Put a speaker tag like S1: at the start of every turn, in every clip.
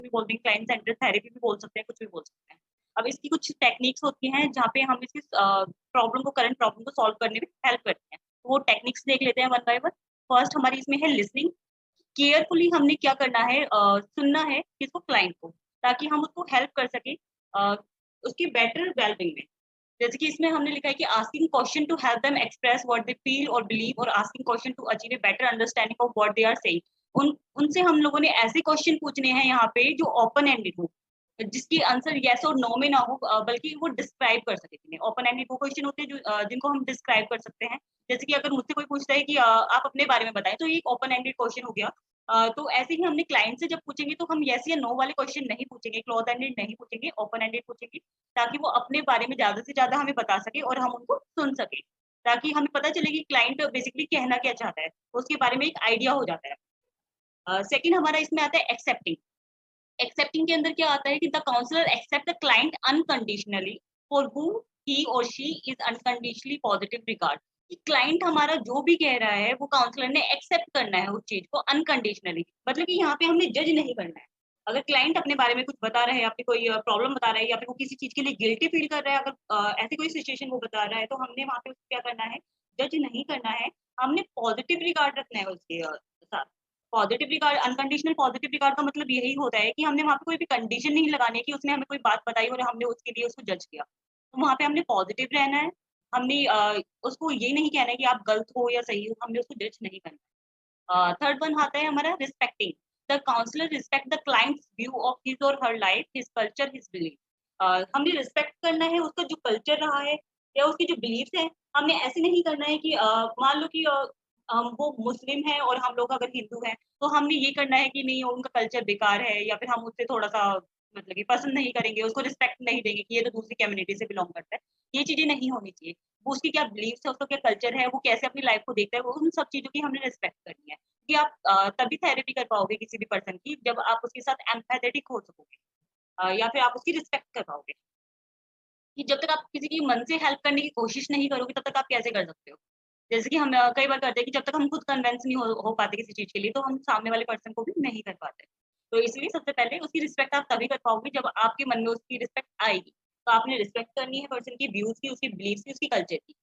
S1: भी बोल देंगे, क्लाइंट सेंटर्ड थेरेपी भी बोल सकते हैं, कुछ भी बोल सकते हैं। अब इसकी कुछ टेक्निक्स होती हैं जहाँ पे हम इसकी प्रॉब्लम को, करंट प्रॉब्लम को सॉल्व करने में हेल्प करते हैं। वो टेक्निक्स देख लेते हैं वन बाय वन। फर्स्ट हमारी इसमें है लिसनिंग। केयरफुली हमने क्या करना है, सुनना है किसको, क्लाइंट को, ताकि हम उसको हेल्प कर सके उसकी बेटर वेलबींग में। जैसे कि इसमें हमने लिखा है कि asking question to help them express what they feel और बिलीव, और asking question to achieve a better understanding of what they are saying. उनसे हम लोगों ने ऐसे क्वेश्चन पूछने हैं यहाँ पे जो ओपन एंडेड हो, जिसकी आंसर यस और नो में ना हो, बल्कि वो डिस्क्राइब कर सके। ओपन एंडेड वो क्वेश्चन होते हैं जो जिनको हम डिस्क्राइब कर सकते हैं। जैसे कि अगर मुझसे कोई पूछता है कि आप अपने बारे में बताएं, तो ये एक ओपन एंडेड क्वेश्चन हो गया। तो ऐसे ही हमने क्लाइंट से जब पूछेंगे तो हम यस या नो वाले क्वेश्चन नहीं पूछेंगे, क्लोज एंडेड नहीं पूछेंगे, ओपन एंडेड पूछेंगे, ताकि वो अपने बारे में ज्यादा से ज्यादा हमें बता सके और हम उनको सुन सके, ताकि हमें पता चले कि क्लाइंट बेसिकली कहना क्या चाहता है, उसके बारे में एक आइडिया हो जाता है। सेकंड हमारा इसमें आता है एक्सेप्टिंग। एक्सेप्टिंग के अंदर क्या आता है कि the counsellor accept the client unconditionally for whom he और she is unconditionally positive regard. कि क्लाइंट हमारा जो भी कह रहा है वो काउंसलर ने एक्सेप्ट करना है उस चीज को अनकंडीशनली। मतलब कि यहाँ पे हमने जज नहीं करना है। अगर क्लाइंट अपने बारे में कुछ बता रहा है, अपनी कोई प्रॉब्लम बता रहा है, या फिर वो किसी चीज के लिए गिल्टी फील कर रहा है, अगर ऐसी कोई सिचुएशन वो बता रहा है, तो हमने वहाँ पे उसको क्या करना है, जज नहीं करना है। हमने पॉजिटिव रिगार्ड रखना है उसके साथ। Positive regard, unconditional positive regard का मतलब यही होता है कि हमने वहाँ पे कोई भी कंडीशन नहीं लगानी है कि उसने हमें कोई बात बताई और हमने उसके लिए उसको जज किया। तो वहाँ पे हमने पॉजिटिव रहना है। हमने उसको ये नहीं कहना है कि आप गलत हो या सही हो, हमने उसको जज नहीं करना है। थर्ड वन आता है हमारा respecting. The counsellor respect the client's view of his और her life, his culture, his belief. हमने रिस्पेक्ट करना है उसका जो कल्चर रहा है या उसकी जो बिलीफ्स है। हमने ऐसे नहीं करना है कि मान लो कि वो मुस्लिम है और हम लोग अगर हिंदू हैं, तो हमने ये करना है कि नहीं उनका कल्चर बेकार है, या फिर हम उससे थोड़ा-सा मतलब कि पसंद नहीं करेंगे, उसको रिस्पेक्ट नहीं देंगे कि ये तो दूसरी कम्युनिटी से बिलॉन्ग करता है। ये चीज़ें नहीं होनी चाहिए। वो उसकी क्या बिलीफ्स है, उसका क्या कल्चर है, वो कैसे अपनी लाइफ को देखता है, वो उन सब चीज़ों की हमने रिस्पेक्ट करनी है। कि आप तभी थेरेपी कर पाओगे किसी भी पर्सन की, जब आप उसके साथ एम्पैथेटिक हो सकोगे, या फिर आप उसकी रिस्पेक्ट कर पाओगे। कि जब तक आप किसी की मन से हेल्प करने की कोशिश नहीं करोगे, तब तक आप कैसे कर सकते हो? जैसे कि हम कई बार करते हैं कि जब तक हम खुद कन्विंस नहीं हो पाते किसी चीज़ के लिए, तो हम सामने वाले पर्सन को भी नहीं कर पाते। तो इसलिए सबसे पहले उसकी रिस्पेक्ट आप तभी कर पाओगे जब आपके मन में उसकी रिस्पेक्ट आएगी। तो आपने रिस्पेक्ट करनी है पर्सन की व्यूज़ की, उसकी बिलीफ्स की, उसकी कल्चर की।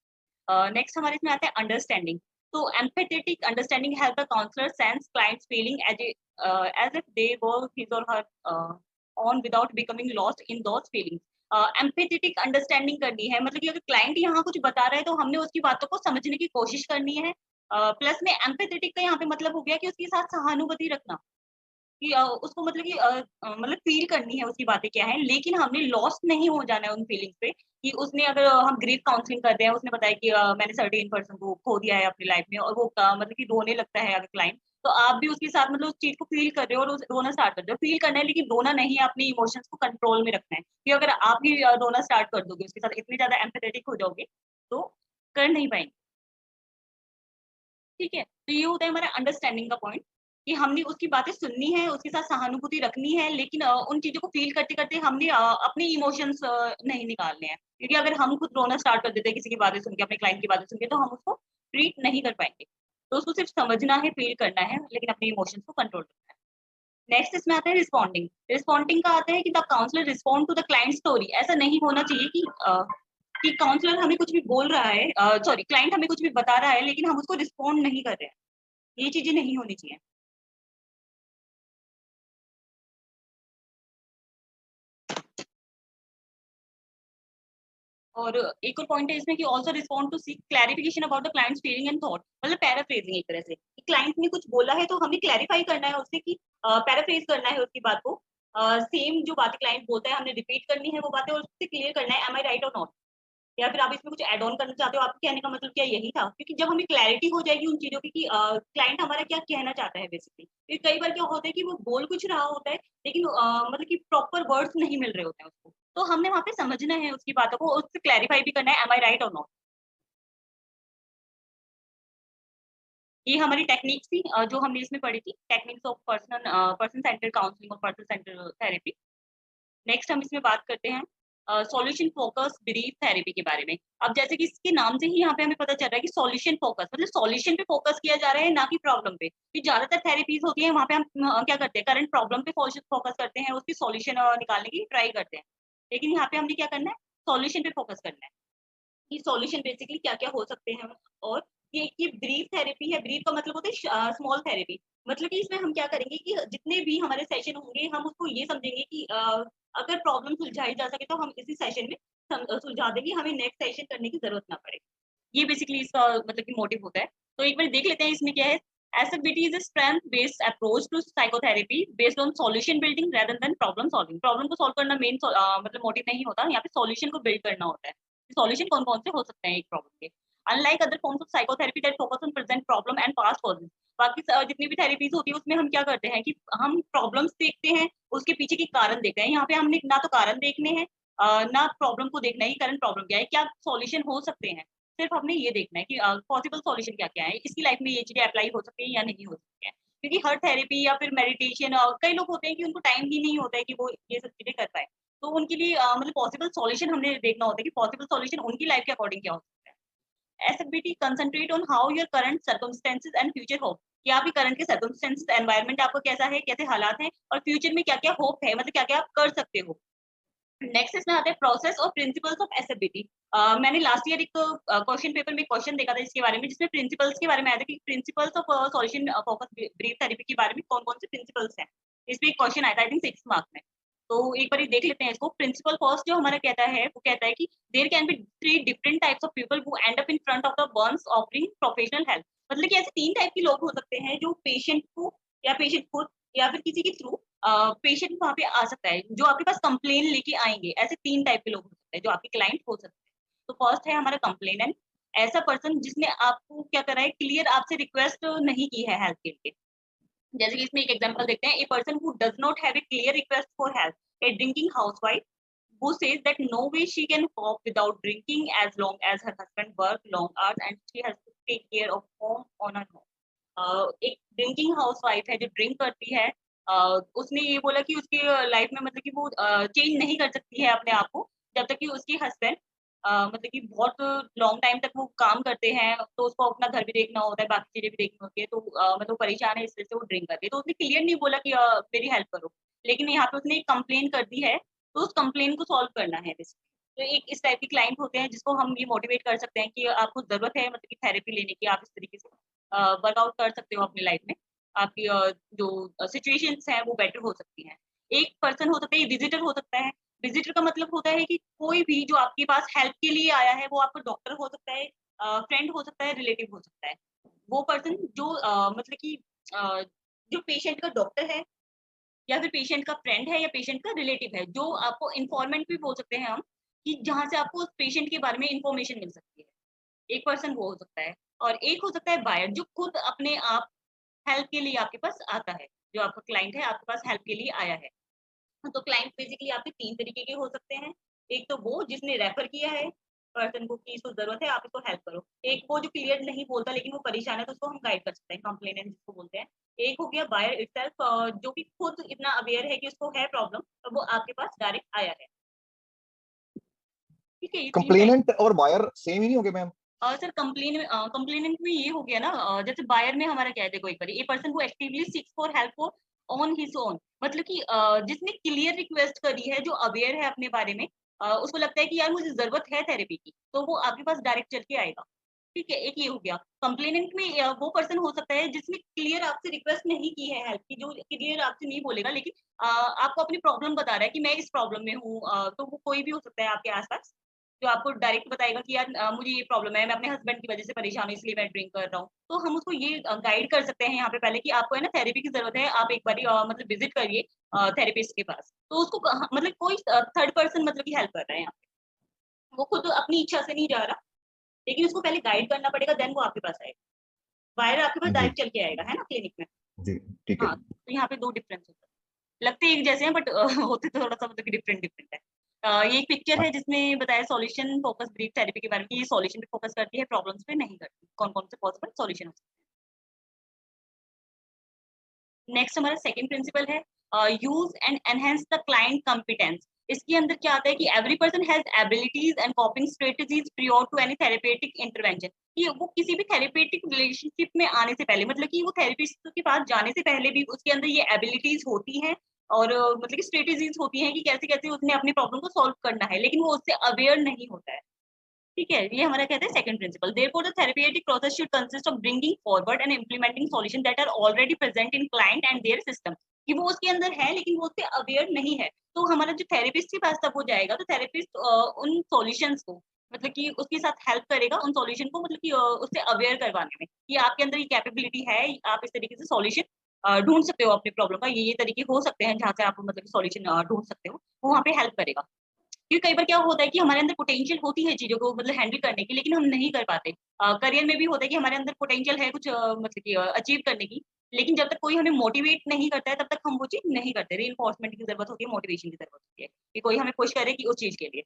S1: नेक्स्ट हमारे इसमें आता है अंडरस्टैंडिंग। तो empathetic understanding help the counsellor sense client's feeling as if they were his और her own without becoming lost in those feelings. Empathetic understanding करनी है, मतलब कि अगर क्लाइंट यहाँ कुछ बता रहा है तो हमने उसकी बातों को समझने की कोशिश करनी है। प्लस में एम्पैथेटिक का यहाँ पे मतलब हो गया कि उसके साथ सहानुभूति रखना। कि उसको मतलब कि मतलब फ़ील करनी है उसकी बातें क्या हैं, लेकिन हमने लॉस्ट नहीं हो जाना है उन फीलिंग्स पे। कि उसने अगर हम ग्रीफ काउंसलिंग करते हैं, उसने बताया कि मैंने सर्टेन पर्सन को खो दिया है अपनी लाइफ में, और वो मतलब कि रोने लगता है अगर क्लाइंट, तो आप भी उसके साथ मतलब उस चीज़ को फ़ील कर रहे हो और उस रोना स्टार्ट कर रहे हो। फ़ील करना है लेकिन रोना नहीं है, अपने इमोशंस को कंट्रोल में रखना है। कि अगर आप भी रोना स्टार्ट कर दोगे उसके साथ, इतनी ज़्यादा एम्पैथेटिक हो जाओगे, तो कर नहीं पाएँगे। ठीक है? तो ये होता है हमारा अंडरस्टैंडिंग का पॉइंट, कि हमने उसकी बातें सुननी है, उसके साथ सहानुभूति रखनी है, लेकिन उन चीज़ों को फ़ील करते-करते हमने अपने इमोशंस नहीं निकालने हैं। क्योंकि अगर हम खुद रोना स्टार्ट कर देते हैं किसी की बातें सुन के, अपने क्लाइंट की बातें सुन के, तो हम उसको ट्रीट नहीं कर पाएँगे। तो उसको सिर्फ़ समझना है, फ़ील करना है, लेकिन अपने इमोशंस को कंट्रोल करना है। नेक्स्ट इसमें आता है रिस्पॉन्डिंग। रिस्पॉन्डिंग का आता है कि the counsellor respond to the client story. ऐसा नहीं होना चाहिए कि काउंसलर हमें कुछ भी बोल रहा है, सॉरी, क्लाइंट हमें कुछ भी बता रहा है, लेकिन हम उसको रिस्पॉन्ड नहीं कर रहे हैं। ये चीज़ें नहीं होनी चाहिए। और एक और पॉइंट है इसमें कि also respond to seek clarification about the clients feeling and thought. मतलब पैराफ्रेजिंग एक तरह से, कि क्लाइंट ने कुछ बोला है तो हमें क्लैरिफाई करना है उससे, कि पैराफ्रेज करना है उसकी बात को। सेम जो बातें क्लाइंट बोलता है हमने रिपीट करनी है वो बातें, और उससे क्लियर करना है, एम आई राइट और नॉट। या फिर आप इसमें कुछ ऐड ऑन करना चाहते हो, आपके कहने का मतलब क्या यही था? क्योंकि जब हमें क्लैरिटी हो जाएगी उन चीज़ों की कि क्लाइंट हमारा क्या कहना चाहता है बेसिकली। क्योंकि कई बार क्या होता है कि वो बोल कुछ रहा होता है, लेकिन मतलब कि प्रॉपर वर्ड्स नहीं मिल रहे होते हैं उसको। तो हमने वहाँ पे समझना है उसकी बातों को, उससे क्लैरिफाई भी करना है, एम आई राइट और नॉट। ये हमारी टेक्निक्स थी जो हमने इसमें पढ़ी थी, techniques of person centred counselling और पर्सन सेंटर्ड थेरेपी। नेक्स्ट हम इसमें बात करते हैं सॉल्यूशन फोकस ब्रीफ थेरेपी के बारे में। अब जैसे कि इसके नाम से ही यहाँ पे हमें पता चल रहा है कि सॉल्यूशन फोकस, मतलब सॉल्यूशन पे फोकस किया जा रहा है, ना कि प्रॉब्लम पे। कि ज्यादातर थेरेपीज होती है वहाँ पे हम क्या करते हैं, करंट प्रॉब्लम पे फोकस करते हैं, उसकी सॉल्यूशन निकालने की ट्राई करते हैं। लेकिन यहाँ पे हमने क्या करना है, सॉल्यूशन पे फोकस करना है कि सॉल्यूशन बेसिकली क्या क्या हो सकते हैं। और ये ब्रीफ थेरेपी है। ब्रीफ का मतलब होता है स्मॉल थेरेपी। मतलब कि इसमें हम क्या करेंगे कि जितने भी हमारे सेशन होंगे हम उसको ये समझेंगे कि अगर प्रॉब्लम सुलझाई जा सके तो हम इसी सेशन में सुलझा देंगे, हमें नेक्स्ट सेशन करने की जरूरत ना पड़े। ये बेसिकली इसका मतलब कि मोटिव होता है। तो एक बार देख लेते हैं इसमें क्या है। SFBT is a strength-based approach to psychotherapy based on solution building rather than problem solving. Problem को सॉल्व करना मेन मतलब मोटिव नहीं होता, यहाँ पे सॉल्यूशन को बिल्ड करना होता है। सॉल्यूशन कौन कौन से हो सकते हैं एक प्रॉब्लम के। Unlike other forms of psychotherapy that focus on present problem and past causes, बाकी जितनी भी थेरेपीज होती है उसमें हम क्या करते हैं कि हम प्रॉब्लम्स देखते हैं, उसके पीछे के कारण देखते हैं। यहाँ पे हमने ना तो कारण देखने हैं, ना प्रॉब्लम को देखना है कि करंट प्रॉब्लम क्या है, क्या सॉल्यूशन हो सकते हैं। सिर्फ हमने ये देखना है कि पॉसिबल सॉल्यूशन क्या क्या है, इसकी लाइफ में ये चीजें अप्लाई हो सकती है या नहीं हो सकती है। क्योंकि हर थेरेपी या फिर मेडिटेशन, कई लोग होते हैं कि उनको टाइम ही नहीं होता है कि वो ये सब चीजें कर पाए। तो उनके लिए मतलब पॉसिबल सॉल्यूशन हमने देखना होता है कि पॉसिबल सॉल्यूशन उनकी लाइफ के अकॉर्डिंग क्या हो सकता है। SFBT concentrate on how your current circumstances and future hope, कि आपके करंट के सर्कमस्टेंसेस, एनवायरनमेंट आपका कैसा है, कैसे हालात हैं, और फ्यूचर में क्या क्या होप है, मतलब क्या क्या आप कर सकते हो। नेक्स्ट इसमें आता है प्रोसेस और प्रिंसिपल्स ऑफ एसएफबीटी। मैंने लास्ट ईयर एक क्वेश्चन पेपर में क्वेश्चन देखा था इसके बारे में, जिसमें प्रिंसिपल्स के बारे में आया था कि principles of solution focus brief therapy के बारे में कौन कौन से प्रिंसिपल्स हैं। इसमें एक क्वेश्चन आया था आई थिंक 6 मार्क्स में। तो एक बार देख लेते हैं इसको। प्रिंसिपल फर्स्ट जो हमारा कहता है वो कहता है कि there can be 3 different types of people who end up in front of the burns offering professional help. मतलब कि ऐसे 3 टाइप के लोग हो सकते हैं जो पेशेंट को या पेशेंट खुद या फिर किसी के थ्रू पेशेंट वहाँ पे आ सकता है, जो आपके पास कंप्लेन लेके आएंगे। ऐसे 3 टाइप के लोग हो सकते हैं जो आपके क्लाइंट हो सकते हैं। तो फर्स्ट है हमारा कंप्लेनेंट, ऐसा पर्सन जिसने आपको क्या करा है, क्लियर आपसे रिक्वेस्ट नहीं की है हेल्प के लिए। जैसे कि इसमें एक एग्जांपल देखते हैं। ए person who does not have a clear request for help, A drinking housewife who says that no way she can cope without drinking as long as her husband work long hours and she has to take care of home on her own। एक drinking house wife है जो drink करती है। उसने ये बोला कि उसकी लाइफ में मतलब कि वो चेंज नहीं कर सकती है अपने आप को जब तक कि उसके हस्बैंड मतलब कि बहुत लॉन्ग टाइम तक वो काम करते हैं, तो उसको अपना घर भी देखना होता है, बाकी चीजें भी देखनी होती है। तो मतलब परेशान है इस वजह से वो ड्रिंक करती है। तो उसने क्लियर नहीं बोला कि मेरी हेल्प करो, लेकिन यहाँ पे उसने एक कंप्लेन कर दी है, तो उस कंप्लेन को सॉल्व करना है। तो एक इस टाइप के क्लाइंट होते हैं जिसको हम ये मोटिवेट कर सकते हैं कि आपको जरूरत है मतलब कि थेरेपी लेने की, आप इस तरीके से वर्कआउट कर सकते हो अपनी लाइफ में। आपकी जो सिचुएशंस हैं वो बेटर हो सकती हैं। एक पर्सन हो सकता है, विजिटर हो सकता है। विजिटर का मतलब होता है कि कोई भी जो आपके पास हेल्प के लिए आया है, वो आपका डॉक्टर हो सकता है, फ्रेंड हो सकता है, रिलेटिव हो सकता है। वो पर्सन जो मतलब कि अ, जो पेशेंट का डॉक्टर है या फिर पेशेंट का फ्रेंड है या पेशेंट का रिलेटिव है, जो आपको इन्फॉर्मेंट भी बोल सकते हैं हम, कि जहाँ से आपको उस पेशेंट के बारे में इन्फॉर्मेशन मिल सकती है। एक पर्सन वो हो सकता है। और एक हो सकता है बायर, जो खुद अपने आप हेल्प के लिए आपके पास आता है। जो आपका क्लाइंट है आपके पास हेल्प के लिए आया है। तो क्लाइंट बेसिकली आपके 3 तरीके के हो सकते हैं। एक तो वो जिसने रेफर किया है पर्सन को कि इसको ज़रूरत है, आप इसको हेल्प करो। एक वो जो क्लियर नहीं बोलता लेकिन वो परेशान है, तो उसको हम गाइड कर सकते हैं, कंप्लेनेंट जिसको बोलते हैं। एक हो गया बायर इटसेल्फ, जो कि खुद इतना अवेयर है कि उसको है प्रॉब्लम, तो वो आपके पास डायरेक्ट आया है। ठीक है, ये 3 टाइप।
S2: कंप्लेनेंट और बायर सेम ही नहीं होंगे मैम?
S1: सर कंप्लेनेंट में ये हो गया ना, जैसे बायर में हमारा क्या है, देखो एक बार a person who actively seeks for help on his own, मतलब कि जिसने क्लियर रिक्वेस्ट करी है, जो अवेयर है अपने बारे में, उसको लगता है कि यार मुझे जरूरत है थेरेपी की, तो वो आपके पास डायरेक्ट चल के आएगा। ठीक है, एक ये हो गया। कंप्लेनेंट में वो पर्सन हो सकता है जिसने क्लियर आपसे रिक्वेस्ट नहीं की है हेल्प की, जो क्लियर आपसे नहीं बोलेगा, लेकिन आपको अपनी प्रॉब्लम बता रहा है कि मैं इस प्रॉब्लम में हूँ। तो वो कोई भी हो सकता है आपके आसपास, जो आपको डायरेक्ट बताएगा कि यार मुझे ये प्रॉब्लम है, मैं अपने हस्बैंड की वजह से परेशान हूँ इसलिए मैं ड्रिंक कर रहा हूँ। तो हम उसको ये गाइड कर सकते हैं यहाँ पे पहले कि आपको है ना थेरेपी की जरूरत है, आप एक बारी मतलब विजिट करिए थेरेपिस्ट के पास। तो उसको मतलब कोई थर्ड पर्सन मतलब की हेल्प कर रहा है यहाँ पे, वो खुद अपनी इच्छा से नहीं जा रहा, लेकिन उसको पहले गाइड करना पड़ेगा, देन वो आपके पास आएगा। वायर आपके पास
S2: जी
S1: डायरेक्ट चल के आएगा, है ना, क्लिनिक में।
S2: जी, ठीक है
S1: हाँ,
S2: जी।
S1: तो यहाँ पे 2 डिफरेंस होता है। लगते एक जैसे हैं बट होते थोड़ा सा मतलब कि डिफरेंट डिफरेंट है। ये एक पिक्चर है
S2: हाँ,
S1: जिसमें बताया सॉल्यूशन फोकस ब्रीफ थेरेपी के बारे में, कि ये सॉल्यूशन पे फोकस करती है, प्रॉब्लम्स पे नहीं करती। कौन-कौन से पॉसिबल सॉल्यूशन हो सकते हैं। नेक्स्ट हमारा सेकंड प्रिंसिपल है use and enhance the client competence. इसके अंदर क्या आता है कि every person has abilities and coping strategies prior to any therapeutic intervention, कि वो किसी भी थेरेपेटिक रिलेशनशिप में आने से पहले, मतलब कि वो थेरेपिस्ट के पास जाने से पहले भी उसके अंदर ये एबिलिटीज होती हैं और मतलब कि स्ट्रेटजीज होती हैं कि कैसे कैसे उसने अपनी प्रॉब्लम को सॉल्व करना है, लेकिन वो उससे अवेयर नहीं होता है। ठीक है, ये हमारा कहते हैं second principle. Therefore the therapeutic process should consist of bringing forward and implementing solution that are already present in client and their system, कि वो उसके अंदर है लेकिन वो उससे अवेयर नहीं है। तो हमारा जो थेरेपिस्ट के पास तब वो जाएगा तो थेरेपिस्ट उन सॉल्यूशंस को, मतलब कि उसके साथ हेल्प करेगा उन सॉल्यूशन को, मतलब कि उससे अवेयर करवाने में कि आपके अंदर ये कैपेबिलिटी है, आप इस तरीके से सॉल्यूशन ढूंढ सकते हो अपनी प्रॉब्लम का, ये तरीके हो सकते हैं जहाँ से आप मतलब सॉल्यूशन ढूंढ सकते हो, वो वहाँ पे हेल्प करेगा। क्योंकि कई बार क्या होता है कि हमारे अंदर पोटेंशियल होती है चीज़ों को मतलब हैंडल करने की, लेकिन हम नहीं कर पाते। करियर में भी होता है कि हमारे अंदर पोटेंशियल है कुछ मतलब कि अचीव करने की, लेकिन जब तक कोई हमें मोटिवेट नहीं करता है, तब तक हम वो चीज़ नहीं करते। रीइंफोर्समेंट की ज़रूरत होती है, मोटिवेशन की ज़रूरत होती है, कि कोई हमें पुश करे कि उस चीज़ के लिए।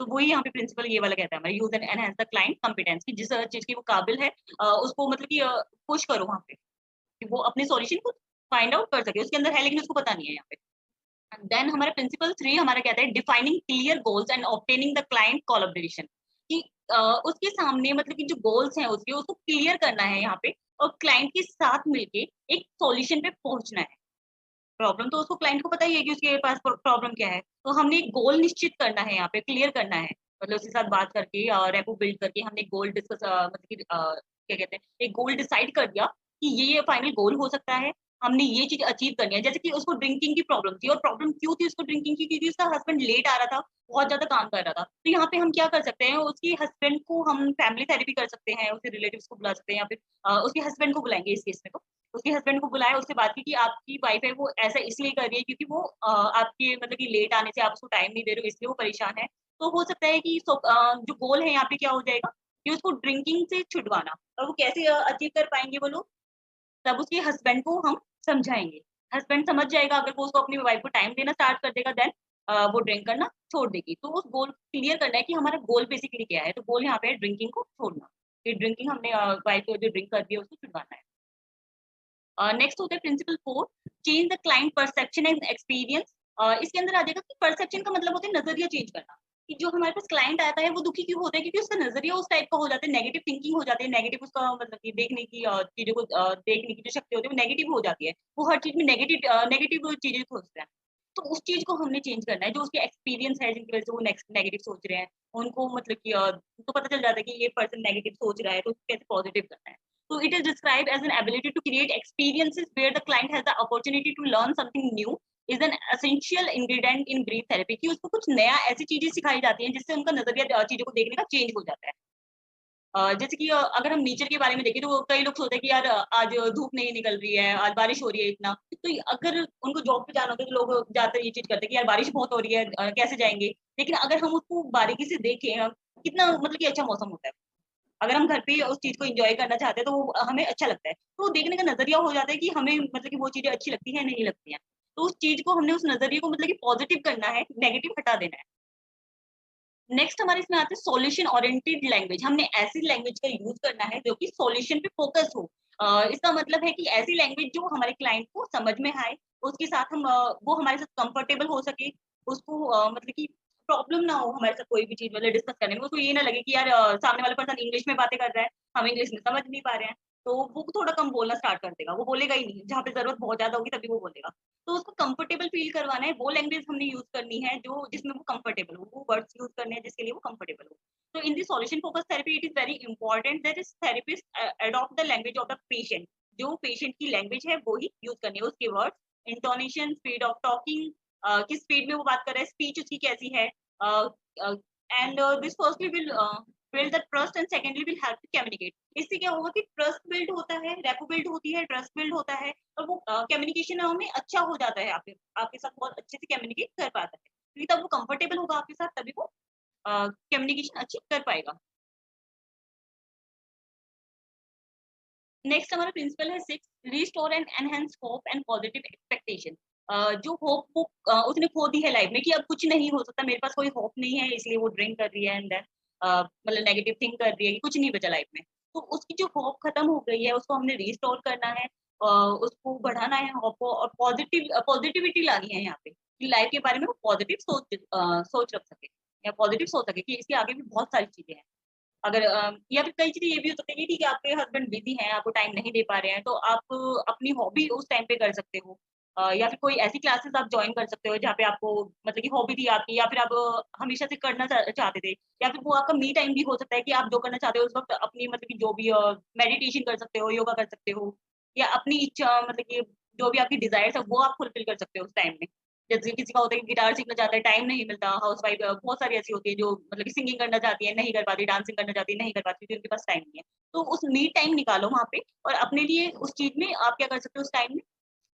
S1: तो वही यहाँ पे प्रिंसिपल ये वाला कहता है हमारा, use and enhance the client competence, कि जिस चीज़ की वो काबिल है उसको मतलब कि पुश करो वहाँ पे, कि वो अपने सॉल्यूशन को फाइंड आउट कर सके। उसके अंदर है लेकिन उसको पता नहीं है यहाँ पे। देन हमारा प्रिंसिपल 3 हमारा कहता है defining clear goals and obtaining the client collaboration, कि उसके सामने मतलब कि जो गोल्स हैं उसके, उसको क्लियर करना है यहाँ पे और क्लाइंट के साथ मिलके एक सॉल्यूशन पे पहुंचना है। प्रॉब्लम तो उसको क्लाइंट को पता ही है कि उसके पास प्रॉब्लम क्या है, तो हमने एक गोल निश्चित करना है यहाँ पे, क्लियर करना है। मतलब उसके साथ बात करके और रेपो बिल्ड करके हमने गोल डिस्कस मतलब कि क्या कहते हैं, एक गोल डिसाइड कर दिया कि ये फाइनल गोल हो सकता है। हमने ये चीज़ अचीव करनी है। जैसे कि उसको ड्रिंकिंग की प्रॉब्लम थी, और प्रॉब्लम क्यों थी उसको ड्रिंकिंग की? क्योंकि उसका हस्बैंड लेट आ रहा था, बहुत ज़्यादा काम कर रहा था। तो यहाँ पे हम क्या कर सकते हैं, उसके हस्बैंड को हम फैमिली थेरेपी कर सकते हैं, उसके रिलेटिव्स को बुला सकते हैं, या फिर उसके हस्बैंड को बुलाएँगे इस केस में तो। उसके हस्बैंड को बुलाया, उससे बात की कि आपकी वाइफ है वो ऐसा इसलिए कर रही है क्योंकि वो आपके मतलब कि लेट आने से आप उसको टाइम नहीं दे रहे हो, इसलिए वो परेशान है। तो हो सकता है कि जो गोल है यहाँ पे क्या हो जाएगा कि उसको ड्रिंकिंग से छुड़वाना, और वो कैसे अचीव कर पाएँगे वो लोग? तब उसके हस्बैंड को हम समझाएँगे। हस्बैंड समझ जाएगा, अगर वो उसको अपनी वाइफ को टाइम देना स्टार्ट कर देगा, देन वो ड्रिंक करना छोड़ देगी। तो उस गोल क्लियर करना है कि हमारा गोल बेसिकली क्या है? तो गोल यहाँ पे है ड्रिंकिंग को छोड़ना। कि ड्रिंकिंग हमने वाइफ को जो ड्रिंक कर रही है उसको छुड़वाना है। नेक्स्ट होता है principle 4, change the client perception and experience. इसके अंदर आ जाएगा कि परसेप्शन का मतलब होता है नजरिया चेंज करना, कि जो हमारे पास क्लाइंट आता है वो दुखी क्यों होता है, क्योंकि उसका नजरिया उस टाइप का हो जाता है, नेगेटिव थिंकिंग हो जाती है, नेगेटिव उसका मतलब कि देखने की चीजों को देखने की जो शक्ति होती है वो नेगेटिव हो जाती है। वो हर चीज में नेगेटिव चीजें खोजता है। तो उस चीज को हमने चेंज करना है। जो उसके एक्सपीरियंस है जिनकी वजह से वो नेगेटिव सोच रहे हैं, उनको मतलब कि उनको पता चल जाता है कि ये पर्सन नेगेटिव सोच रहा है, तो उसको कैसे पॉजिटिव करना है। So it is described as an ability to create experiences where the client has the opportunity to learn something new is an essential ingredient in brief therapy, कि उसको कुछ नया ऐसी चीजें सिखाई जाती हैं जिससे उनका नजरिया चीजों को देखने का चेंज हो जाता है। जैसे कि अगर हम नेचर के बारे में देखें तो कई लोग सोचते हैं कि यार आज धूप नहीं निकल रही है, आज बारिश हो रही है इतना। तो अगर उनको जॉब पे जाना होता है तो लोग ज्यादातर ये चीज करते हैं कि यार बारिश बहुत हो रही है, कैसे जाएंगे। लेकिन अगर हम उसको बारीकी से देखें कितना मतलब कि अच्छा मौसम होता है। अगर हम घर पे उस चीज़ को एन्जॉय करना चाहते हैं तो वो हमें अच्छा लगता है। तो देखने का नज़रिया हो जाता है कि हमें मतलब कि वो चीज़ें अच्छी लगती हैं, नहीं लगती हैं। तो उस चीज़ को हमने उस नज़रिए को मतलब कि पॉज़िटिव करना है, नेगेटिव हटा देना है। नेक्स्ट हमारे इसमें आता है सॉल्यूशन ओरिएंटेड लैंग्वेज। हमने ऐसी लैंग्वेज का यूज़ करना है जो कि सॉल्यूशन पे फ़ोकस हो। इसका मतलब है कि ऐसी लैंग्वेज जो हमारे क्लाइंट को समझ में आए, उसके साथ वो हमारे साथ कंफर्टेबल हो सके, उसको मतलब कि प्रॉब्लम ना हो हमारे साथ कोई भी चीज़ मतलब डिस्कस करने में। उसको ये ना लगे कि यार सामने वाला पर्सन इंग्लिश में बातें कर रहा है, हम इंग्लिश में समझ नहीं पा रहे हैं, तो वो थोड़ा कम बोलना स्टार्ट कर देगा। वो बोलेगा ही नहीं, जहाँ पे ज़रूरत बहुत ज़्यादा होगी तभी वो बोलेगा। तो उसको कंफर्टेबल फ़ील करवाना है, वो लैंग्वेज हमने यूज़ करनी है जो जिसमें वो कंफर्टेबल हो, वो वर्ड्स यूज़ करने हैं जिसके लिए वो कंफर्टेबल हो। So in the solution focused therapy, it is very important that is therapist adopt the language of the patient. जो पेशेंट की लैंग्वेज है वो ही यूज करनी है, उसके words, intonation, speed of talking, किस स्पीड में वो बात कर रहा है, स्पीच उसकी कैसी है, and this firstly will build the trust and secondly will help to communicate. इससे क्या होगा कि ट्रस्ट बिल्ड होता है, रेपो बिल्ड होती है, ट्रस्ट बिल्ड होता है, और वो कम्युनिकेशन में अच्छा हो जाता है, आपके आपके साथ बहुत अच्छे से कम्युनिकेट कर पाता है, क्योंकि तब वो कंफर्टेबल होगा आपके साथ, तभी वो कम्युनिकेशन अच्छी कर पाएगा। नेक्स्ट हमारा प्रिंसिपल है 6, restore and enhance hope and positive expectation. जो होप वो उसने खो दी है लाइफ में कि अब कुछ नहीं हो सकता, मेरे पास कोई होप नहीं है, इसलिए वो ड्रिंक कर रही है एंड देन मतलब नेगेटिव थिंक कर रही है कि कुछ नहीं बचा लाइफ में। तो उसकी जो होप खत्म हो गई है उसको हमने रिस्टोर करना है, उसको बढ़ाना है होप को, और पॉजिटिविटी लानी है यहाँ पे। कि लाइफ के बारे में वो पॉजिटिव सोच रख सके या पॉजिटिव सोच सके कि इसके आगे भी बहुत सारी चीजें हैं। अगर या फिर कई चीजें ये भी हो सकती है कि ठीक है आपके हस्बैंड बिजी हैं, आपको टाइम नहीं दे पा रहे हैं, तो आप अपनी हॉबी उस टाइम पे कर सकते हो। या फिर कोई ऐसी क्लासेस आप जॉइन कर सकते हो जहाँ पे आपको मतलब कि हॉबी थी आपकी या फिर आप हमेशा से करना चाहते थे, या फिर वो आपका मी टाइम भी हो सकता है कि आप जो करना चाहते हो उस वक्त अपनी मतलब कि जो भी मेडिटेशन कर सकते हो, योगा कर सकते हो, या अपनी इच्छा मतलब कि जो भी आपकी डिजायर है वो आप फुलफिल कर सकते हो उस टाइम में। जैसे किसी का होता है कि गिटार सीखना चाहता है, टाइम नहीं मिलता, हाउसवाइफ बहुत सारी ऐसी होती है जो मतलब कि सिंगिंग करना चाहती है, नहीं कर पाती, डांसिंग करना चाहती है, नहीं कर पाती क्योंकि उनके पास टाइम नहीं है। तो उस मी टाइम निकालो वहाँ पे और अपने लिए उस चीज़ में आप क्या कर सकते हो उस टाइम में